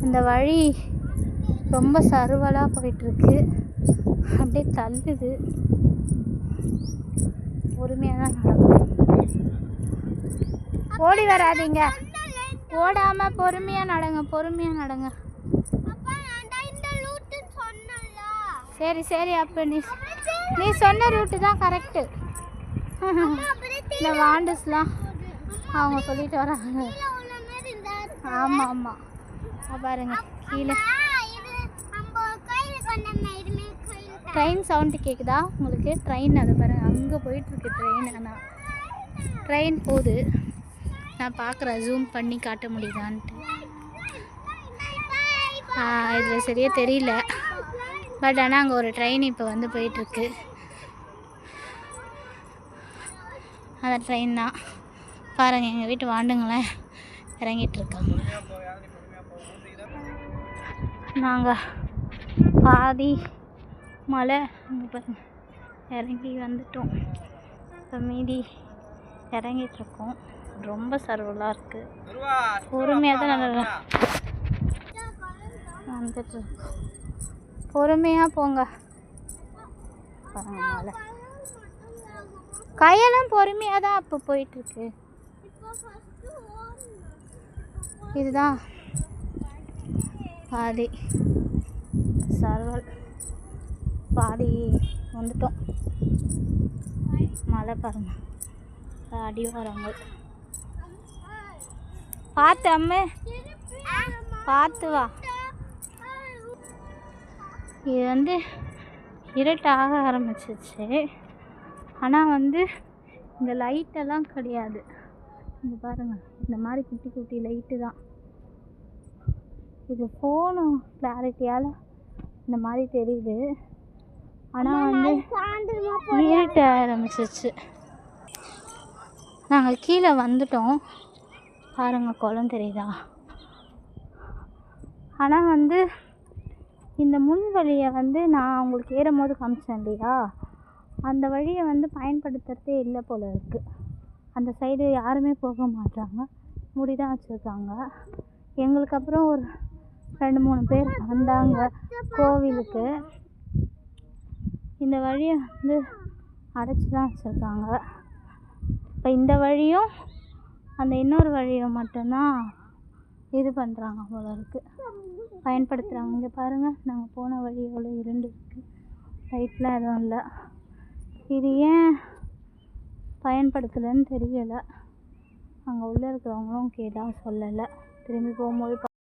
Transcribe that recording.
இந்த வழி ரொம்ப சறுவலாக போயிட்டுருக்கு, அப்படியே தள்ளுது. பொறுமையாக தான் நடக்கும். ஓடி வராதீங்க, ஓடாமல் பொறுமையாக நடங்க, பொறுமையாக நடங்க. சரி சரி, அப்போ நீ சொன்ன ரூட்டு தான் கரெக்டு. இந்த வாண்டஸ்லாம் அவங்க சொல்லிட்டு வராங்க. ஆமாம் ஆமாம், பாருங்க கீழே ட்ரெயின் சவுண்டு கேட்குதா உங்களுக்கு? ட்ரெயின் அது பாருங்க, அங்கே போயிட்டுருக்கு ட்ரெயின். ஆனால் ட்ரெயின் போகுது, நான் பார்க்குறேன் ஜூம் பண்ணி காட்ட முடியுதான்ட்டு. இதில் சரியாக தெரியல, பட் ஆனால் அங்கே ஒரு ட்ரெயின் இப்போ வந்து போயிட்டுருக்கு. அந்த ட்ரெயின் தான் பாருங்கள், எங்கள் வீட்டு வாண்டுங்களேன் இறங்கிட்டுருக்காங்க. நாங்கள் பாதி மலை இறங்கி வந்துட்டோம், இப்போ மீதி இறங்கிட்டுருக்கோம். ரொம்ப சர்வலாக இருக்குது, பொறுமையாக தான் நல்லா வந்துட்டுருக்கோம். பொறுமையாக போங்க. மலை கையெல்லாம் பொறுமையாக தான் அப்போ போயிட்டுருக்கு. இதுதான் பாதி சர்வல், பாதி வந்துட்டோம். மலை பாருங்க, அடிவாரங்கள் பார்த்து அம்மே, பார்த்து வா. இது வந்து இருட்டாக ஆரம்பிச்சிச்சு, ஆனால் வந்து இந்த லைட்டெல்லாம் கிடையாது. இங்கே பாருங்கள், இந்த மாதிரி குட்டி குட்டி லைட்டு தான். இது ஃபோனு கிளாரிட்டியால் இந்த மாதிரி தெரியுது, ஆனால் வந்து இருட்ட ஆரம்பிச்சிச்சு. நாங்கள் கீழே வந்துட்டோம் பாருங்கள், குளம் தெரியுதா? ஆனால் வந்து இந்த முன் வழியை வந்து நான் உங்களுக்கு ஏறும்போது காமிச்சேன் இல்லையா, அந்த வழியை வந்து பயன்படுத்துகிறதே இல்லை போல் இருக்குது. அந்த சைடு யாருமே போக மாட்டாங்க, மூடி தான் வச்சுருக்காங்க. எங்களுக்கு அப்புறம் ஒரு 2-3 பேர் வந்தாங்க கோவிலுக்கு. இந்த வழியை வந்து அடைச்சி தான் வச்சுருக்காங்க. இப்போ இந்த வழியும் அந்த இன்னொரு வழியை மட்டும்தான் இது பண்ணுறாங்க போல இருக்குது, பயன்படுத்துகிறாங்க. இங்கே பாருங்கள், நாங்கள் போன வழி எவ்வளோ இருண்டு இருக்குது, லைட்லாம் எதுவும் இல்லை. இது ஏன் பயன்படுத்தலைன்னு தெரியலை, அங்கே உள்ளே இருக்கிறவங்களும் கேட்டால் சொல்லலை. திரும்பி போகும்போது